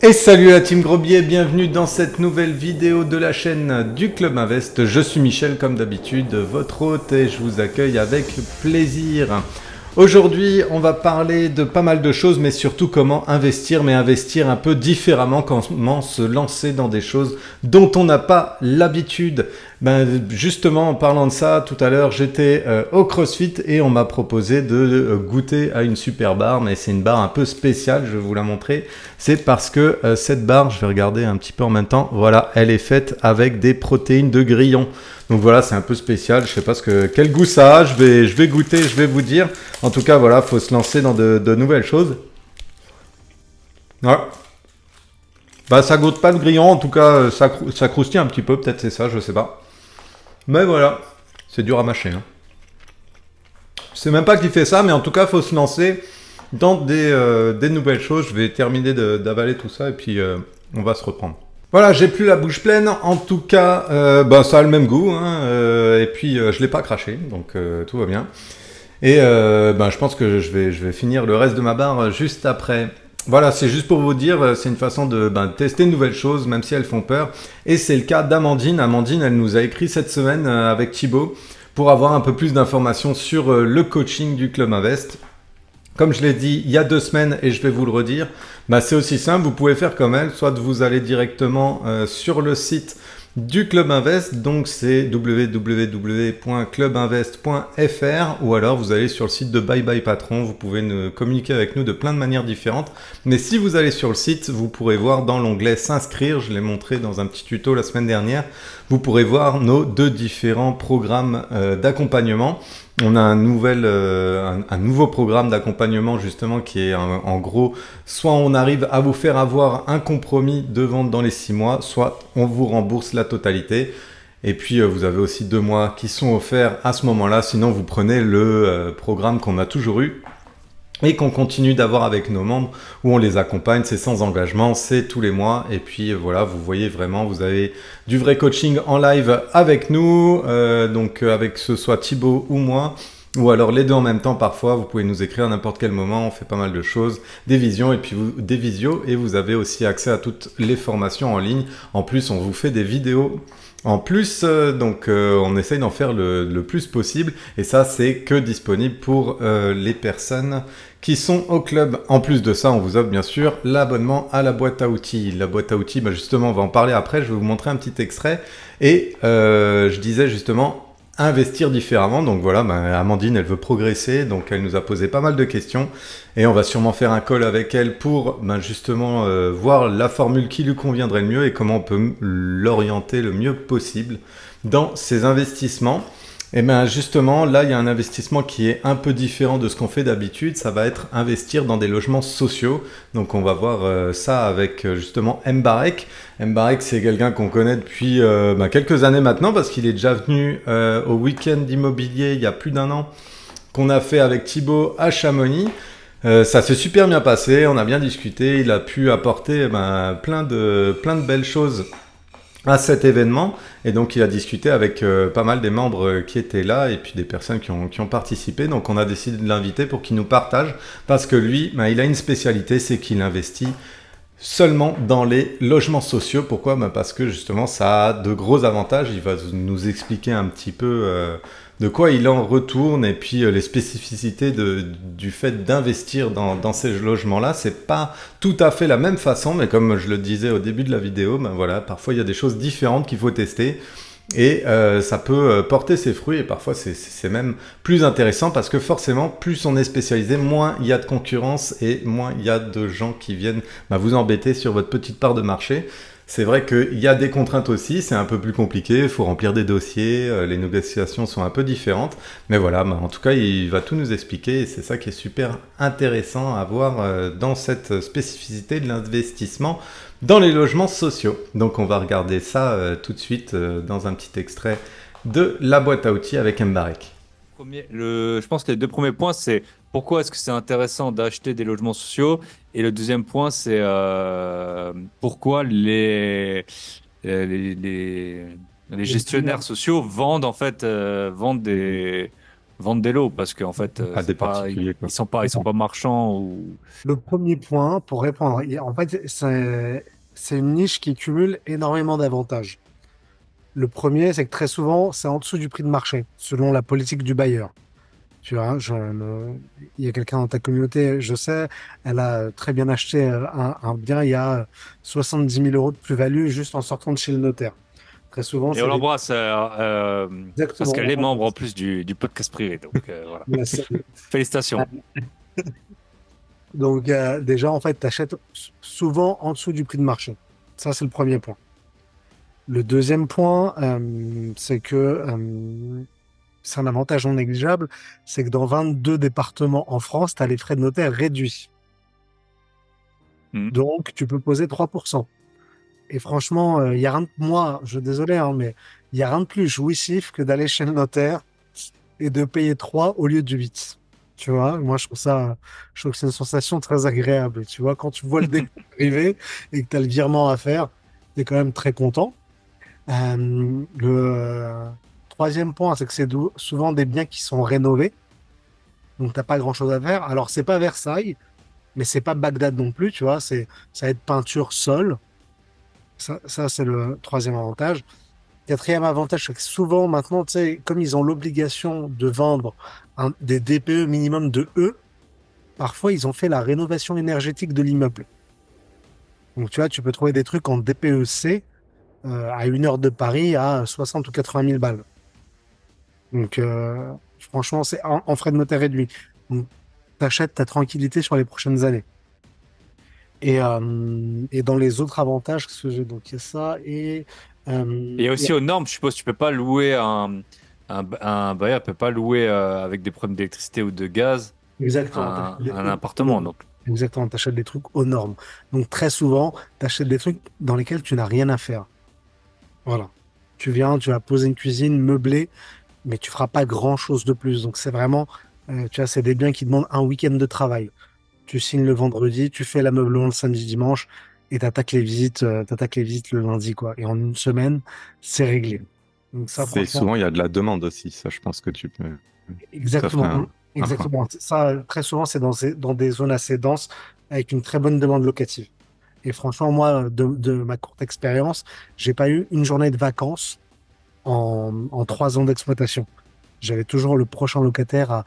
Et salut la team Grobier, bienvenue dans cette nouvelle vidéo de la chaîne du Club Invest. Je suis Michel comme d'habitude, votre hôte et je vous accueille avec plaisir. Aujourd'hui, on va parler de pas mal de choses, mais surtout comment investir, mais investir un peu différemment, comment se lancer dans des choses dont on n'a pas l'habitude. Justement, en parlant de ça, tout à l'heure, j'étais au CrossFit et on m'a proposé de goûter à une super barre, mais c'est une barre un peu spéciale, je vais vous la montrer. C'est parce que cette barre, je vais regarder un petit peu en même temps, voilà, elle est faite avec des protéines de grillons. Donc voilà, c'est un peu spécial, je sais pas quel goût ça a, je vais goûter, je vais vous dire. En tout cas, voilà, faut se lancer dans de nouvelles choses. Voilà. Ça goûte pas le grillon, en tout cas, ça croustille un petit peu, peut-être c'est ça, je sais pas. Mais voilà, c'est dur à mâcher. Hein. Je sais même pas qui fait ça, mais en tout cas, faut se lancer dans des nouvelles choses. Je vais terminer d'avaler tout ça et puis on va se reprendre. Voilà, j'ai plus la bouche pleine. En tout cas, ça a le même goût. Hein, et puis, je l'ai pas craché, donc tout va bien. Et je pense que je vais finir le reste de ma barre juste après. Voilà, c'est juste pour vous dire, c'est une façon de tester de nouvelles choses, même si elles font peur. Et c'est le cas d'Amandine. Amandine, elle nous a écrit cette semaine avec Thibaut pour avoir un peu plus d'informations sur le coaching du Club Invest. Comme je l'ai dit il y a 2 semaines et je vais vous le redire, c'est aussi simple, vous pouvez faire comme elle, soit vous allez directement sur le site du Club Invest, donc c'est www.clubinvest.fr ou alors vous allez sur le site de Bye Bye Patron, vous pouvez communiquer avec nous de plein de manières différentes. Mais si vous allez sur le site, vous pourrez voir dans l'onglet s'inscrire, je l'ai montré dans un petit tuto la semaine dernière, vous pourrez voir nos 2 différents programmes d'accompagnement. On a un nouveau programme d'accompagnement justement qui est en gros, soit on arrive à vous faire avoir un compromis de vente dans les 6 mois, soit on vous rembourse la totalité. Et puis vous avez aussi 2 mois qui sont offerts à ce moment-là, sinon vous prenez le programme qu'on a toujours eu et qu'on continue d'avoir avec nos membres où on les accompagne, c'est sans engagement, c'est tous les mois et puis voilà, vous voyez vraiment, vous avez du vrai coaching en live avec nous, donc avec ce soit Thibaut ou moi, ou alors les deux en même temps parfois, vous pouvez nous écrire à n'importe quel moment, on fait pas mal de choses, des visions et puis des visios et vous avez aussi accès à toutes les formations en ligne, en plus on vous fait des vidéos. En plus, on essaye d'en faire le plus possible et ça c'est que disponible pour les personnes qui sont au club. En plus de ça, on vous offre bien sûr l'abonnement à la boîte à outils. La boîte à outils, justement, on va en parler après, je vais vous montrer un petit extrait et je disais justement investir différemment. Donc voilà, Amandine, elle veut progresser, donc elle nous a posé pas mal de questions et on va sûrement faire un call avec elle pour justement voir la formule qui lui conviendrait le mieux et comment on peut l'orienter le mieux possible dans ses investissements. Et justement, là, il y a un investissement qui est un peu différent de ce qu'on fait d'habitude. Ça va être investir dans des logements sociaux. Donc, on va voir ça avec justement Mbarek. Mbarek, c'est quelqu'un qu'on connaît depuis quelques années maintenant parce qu'il est déjà venu au week-end d'immobilier il y a plus d'1 an qu'on a fait avec Thibaut à Chamonix. Ça s'est super bien passé, on a bien discuté. Il a pu apporter plein de belles choses à cet événement et donc il a discuté avec pas mal des membres qui étaient là et puis des personnes qui ont participé, donc on a décidé de l'inviter pour qu'il nous partage parce que lui, il a une spécialité, c'est qu'il investit seulement dans les logements sociaux. Pourquoi ? Parce que justement ça a de gros avantages, il va nous expliquer un petit peu de quoi il en retourne et puis les spécificités du fait d'investir dans ces logements-là. C'est pas tout à fait la même façon, mais comme je le disais au début de la vidéo, voilà, parfois il y a des choses différentes qu'il faut tester. Et ça peut porter ses fruits et parfois c'est même plus intéressant parce que forcément plus on est spécialisé, moins il y a de concurrence et moins il y a de gens qui viennent vous embêter sur votre petite part de marché. C'est vrai qu'il y a des contraintes aussi, c'est un peu plus compliqué, il faut remplir des dossiers, les négociations sont un peu différentes, mais voilà, en tout cas il va tout nous expliquer et c'est ça qui est super intéressant à voir dans cette spécificité de l'investissement dans les logements sociaux. Donc on va regarder ça tout de suite dans un petit extrait de la boîte à outils avec Mbarek. Je pense que les 2 premiers points, c'est pourquoi est-ce que c'est intéressant d'acheter des logements sociaux? Et le deuxième point, c'est pourquoi les gestionnaires sociaux vendent en fait vendent des lots parce qu'en fait, À des c'est pas, particuliers, quoi. ils sont pas marchands ou. Le premier point, pour répondre, en fait, c'est une niche qui cumule énormément d'avantages. Le premier, c'est que très souvent, c'est en dessous du prix de marché, selon la politique du bailleur. Tu vois, il y a quelqu'un dans ta communauté, je sais, elle a très bien acheté un bien, il y a 70 000 € de plus-value juste en sortant de chez le notaire. Très souvent, Et on c'est des... l'embrasse parce qu'elle est Exactement. membre en plus du podcast privé. Donc voilà. La seule. Félicitations. Donc, déjà, en fait, tu achètes souvent en dessous du prix de marché. Ça, c'est le premier point. Le deuxième point, c'est que c'est un avantage non négligeable, c'est que dans 22 départements en France, tu as les frais de notaire réduits. Hmm. Donc, tu peux poser 3%. Et franchement, il y a rien de... Moi, je suis désolé, hein, mais il y a rien de plus jouissif que d'aller chez le notaire et de payer 3 au lieu de 8. Tu vois, moi, je trouve que c'est une sensation très agréable. Tu vois, quand tu vois le décompte arriver et que tu as le virement à faire, tu es quand même très content. Le troisième point, c'est que c'est souvent des biens qui sont rénovés. Donc, t'as pas grand-chose à faire. Alors, c'est pas Versailles, mais c'est pas Bagdad non plus, tu vois. Ça va être peinture sol. Ça, c'est le troisième avantage. Quatrième avantage, c'est que souvent, maintenant, tu sais, comme ils ont l'obligation de vendre des DPE minimum de E, parfois, ils ont fait la rénovation énergétique de l'immeuble. Donc, tu vois, tu peux trouver des trucs en DPE-C à 1 heure de Paris à 60 ou 80 000 balles. Donc, franchement, c'est en frais de notaire réduit. Donc, t'achètes ta tranquillité sur les prochaines années. Et dans les autres avantages, qu'est-ce que j'ai? Donc, il y a ça. Et Et aussi aux normes, je suppose, tu peux pas louer un bailleur peut pas louer avec des problèmes d'électricité ou de gaz exactement, t'achètes des un trucs aux appartement. normes. Donc, Exactement, t'achètes des trucs aux normes. Donc, très souvent, t'achètes des trucs dans lesquels tu n'as rien à faire. Voilà. Tu viens, tu vas poser une cuisine meublée, mais tu feras pas grand-chose de plus. Donc, c'est vraiment, tu vois, c'est des biens qui demandent un week-end de travail. Tu signes le vendredi, tu fais l'ameublement le samedi, dimanche, et t'attaques les visites le lundi, quoi. Et en une semaine, c'est réglé. Donc ça, C'est franchement, souvent, il y a de la demande aussi. Ça, je pense que tu peux. Ça ferait exactement, un point. exactement. Ça, très souvent, c'est dans des zones assez denses, avec une très bonne demande locative. Et franchement, moi, de ma courte expérience, j'ai pas eu une journée de vacances en 3 ans d'exploitation. J'avais toujours le prochain locataire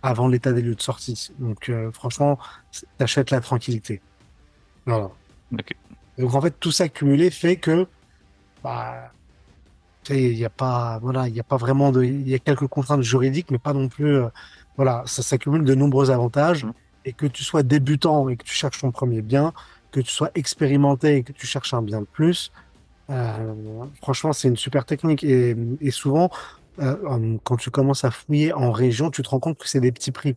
avant l'état des lieux de sortie. Donc, franchement, t'achètes la tranquillité. Voilà. ok. Donc en fait, tout ça cumulé fait que bah, tu sais, il n'y a pas, voilà, il y a pas vraiment il y a quelques contraintes juridiques, mais pas non plus, voilà, ça s'accumule de nombreux avantages. Hmm. Et que tu sois débutant et que tu cherches ton premier bien, que tu sois expérimenté et que tu cherches un bien de plus, franchement, c'est une super technique. Et souvent, quand tu commences à fouiller en région, tu te rends compte que c'est des petits prix.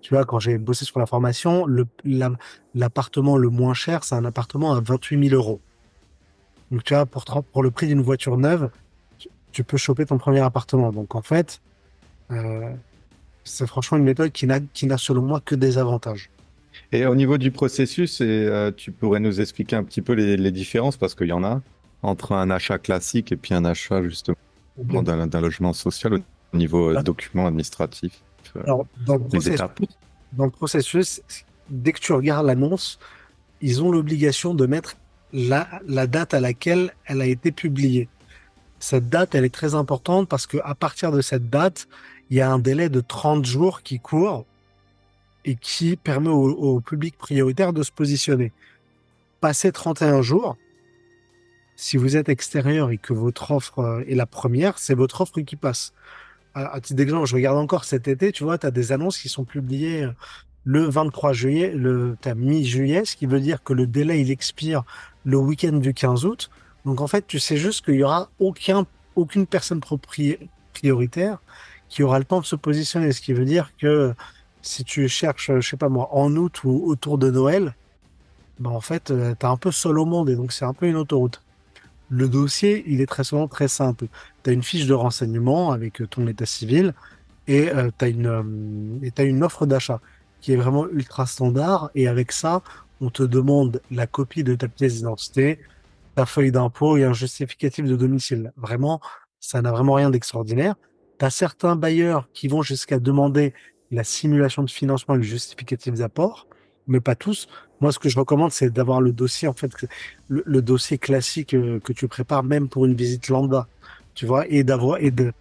Tu vois, quand j'ai bossé sur la formation, l'appartement le moins cher, c'est un appartement à 28 000 €. Donc, tu vois, pour le prix d'une voiture neuve, tu peux choper ton premier appartement. Donc, en fait, euh, c'est franchement une méthode qui n'a selon moi que des avantages. Et au niveau du processus, tu pourrais nous expliquer un petit peu les différences, parce qu'il y en a, entre un achat classique et puis un achat justement Bien. d'un logement social au niveau documents administratifs, Alors, les étapes. dans le processus, dès que tu regardes l'annonce, ils ont l'obligation de mettre la date à laquelle elle a été publiée. Cette date, elle est très importante parce que à partir de cette date, il y a un délai de 30 jours qui court et qui permet au public prioritaire de se positionner. Passé 31 jours, si vous êtes extérieur et que votre offre est la première, c'est votre offre qui passe. À titre d'exemple, je regarde encore cet été, tu vois, tu as des annonces qui sont publiées le 23 juillet, t'as mi-juillet, ce qui veut dire que le délai, il expire le week-end du 15 août. Donc en fait, tu sais juste qu'il y aura aucune personne prioritaire qui aura le temps de se positionner, ce qui veut dire que si tu cherches, je sais pas moi, en août ou autour de Noël, ben en fait, t'es un peu seul au monde et donc c'est un peu une autoroute. Le dossier, il est très souvent très simple. Tu as une fiche de renseignement avec ton état civil et t'as une offre d'achat qui est vraiment ultra standard. Et avec ça, on te demande la copie de ta pièce d'identité, ta feuille d'impôt et un justificatif de domicile. Vraiment, ça n'a vraiment rien d'extraordinaire. Tu as certains bailleurs qui vont jusqu'à demander la simulation de financement et le justificatif d'apport, mais pas tous. Moi, ce que je recommande, c'est d'avoir le dossier, en fait, le dossier classique que tu prépares même pour une visite lambda, tu vois, de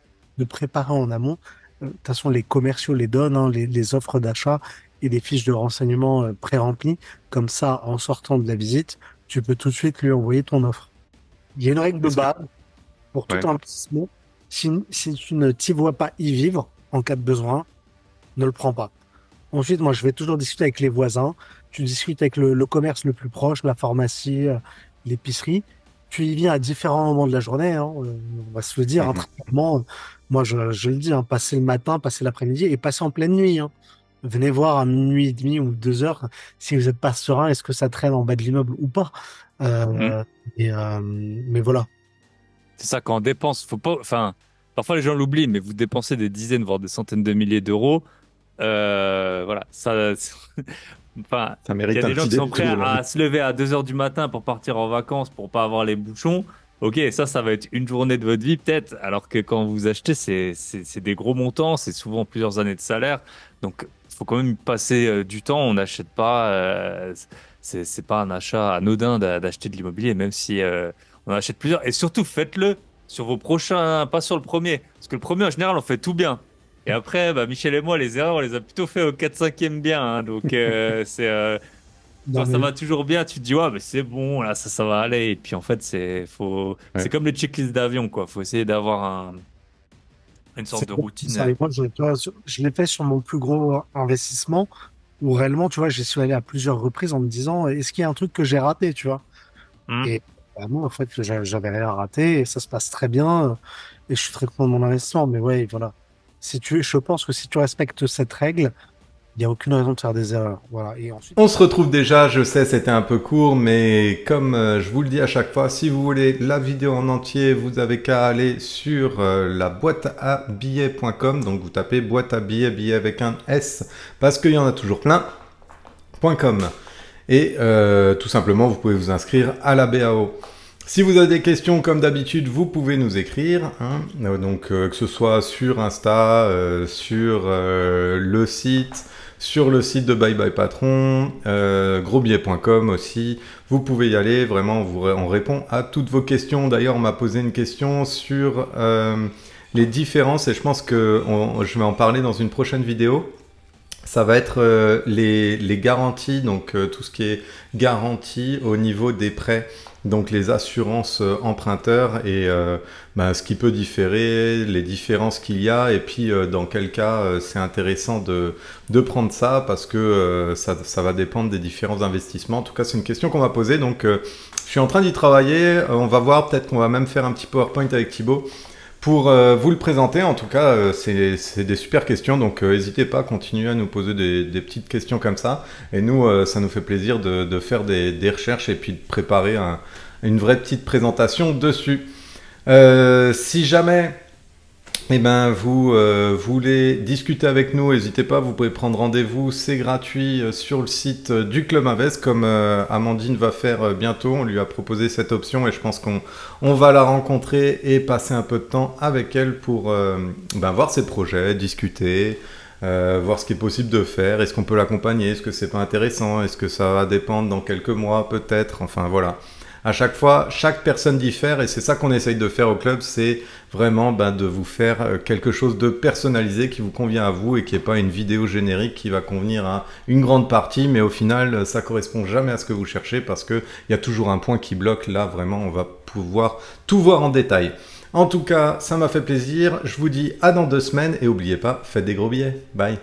préparer en amont. De toute façon, les commerciaux les donnent, hein, les offres d'achat et des fiches de renseignement pré-remplies. Comme ça, en sortant de la visite, tu peux tout de suite lui envoyer ton offre. Il y a une règle de Est-ce que... base pour tout Ouais. investissement. Si tu ne t'y vois pas y vivre en cas de besoin, ne le prends pas. Ensuite, moi, je vais toujours discuter avec les voisins. Tu discutes avec le commerce le plus proche, la pharmacie, l'épicerie. Tu y viens à différents moments de la journée, hein, on va se le dire, hein, Mhm. très clairement. Moi, je le dis, hein, passer le matin, passer l'après-midi et passer en pleine nuit, hein. Venez voir à minuit et demi ou 2 heures si vous n'êtes pas serein, est-ce que ça traîne en bas de l'immeuble ou pas. Hmm. Mais voilà. C'est ça, quand on dépense, faut pas, enfin, parfois les gens l'oublient, mais vous dépensez des dizaines, voire des centaines de milliers d'euros. Voilà, ça, enfin, Ça il y mérite a un des gens petit qui sont prêts détour. à se lever à 2 heures du matin pour partir en vacances, pour pas avoir les bouchons. Ok, ça va être une journée de votre vie peut-être, alors que quand vous achetez, c'est des gros montants, c'est souvent plusieurs années de salaire. Donc, il faut quand même passer du temps. On n'achète pas, c'est pas un achat anodin d'acheter de l'immobilier, même si on en achète plusieurs. Et surtout, faites-le sur vos prochains, pas sur le premier. Parce que le premier, en général, on fait tout bien. Et après, bah, Michel et moi, les erreurs, on les a plutôt fait au 4-5e bien, hein. Donc, Non, quand ça mais va toujours bien, tu te dis, ouais, mais c'est bon, là, ça va aller. Et puis, en fait, c'est Ouais. comme les checklists d'avion, quoi. Faut essayer d'avoir une sorte c'est de ça. routine. Et moi, tu vois, je l'ai fait sur mon plus gros investissement où réellement, tu vois, j'y suis allé à plusieurs reprises en me disant, est-ce qu'il y a un truc que j'ai raté, tu vois? Hmm. Et vraiment, en fait, j'avais rien raté et ça se passe très bien. Et je suis très content de mon investissement. Mais ouais, voilà. Je pense que si tu respectes cette règle, il n'y a aucune raison de faire des erreurs. Voilà. Et ensuite, On se retrouve déjà, je sais c'était un peu court, mais comme je vous le dis à chaque fois, si vous voulez la vidéo en entier, vous avez qu'à aller sur la boîte à billets.com, donc vous tapez boîte à billets, billets avec un S, parce qu'il y en a toujours plein.com. Et tout simplement, vous pouvez vous inscrire à la BAO. Si vous avez des questions, comme d'habitude, vous pouvez nous écrire, hein. Donc que ce soit sur Insta, sur le site de Bye Bye Patron, grosbillet.com aussi. Vous pouvez y aller, vraiment, on répond à toutes vos questions. D'ailleurs, on m'a posé une question sur les différences, et je pense que je vais en parler dans une prochaine vidéo. Ça va être les garanties, donc tout ce qui est garantie au niveau des prêts, donc les assurances emprunteurs et ce qui peut différer, les différences qu'il y a et puis dans quel cas c'est intéressant de prendre ça parce que ça va dépendre des différents investissements. En tout cas, c'est une question qu'on m'a posée, donc je suis en train d'y travailler. On va voir, peut-être qu'on va même faire un petit PowerPoint avec Thibaut pour vous le présenter. En tout cas, c'est des super questions, donc n'hésitez pas à continuer à nous poser des petites questions comme ça. Et nous, ça nous fait plaisir de faire des recherches et puis de préparer une vraie petite présentation dessus. Si jamais vous voulez discuter avec nous, n'hésitez pas, vous pouvez prendre rendez-vous, c'est gratuit sur le site du Club Invest, comme Amandine va faire bientôt. On lui a proposé cette option et je pense qu'on va la rencontrer et passer un peu de temps avec elle pour voir ses projets, discuter, voir ce qui est possible de faire, est-ce qu'on peut l'accompagner, est-ce que c'est pas intéressant, est-ce que ça va dépendre dans quelques mois peut-être, enfin voilà. À chaque fois, chaque personne diffère et c'est ça qu'on essaye de faire au club, c'est vraiment de vous faire quelque chose de personnalisé qui vous convient à vous et qui n'est pas une vidéo générique qui va convenir à une grande partie, mais au final, ça correspond jamais à ce que vous cherchez parce qu'il y a toujours un point qui bloque. Là, vraiment, on va pouvoir tout voir en détail. En tout cas, ça m'a fait plaisir. Je vous dis à dans 2 semaines et n'oubliez pas, faites des gros billets. Bye.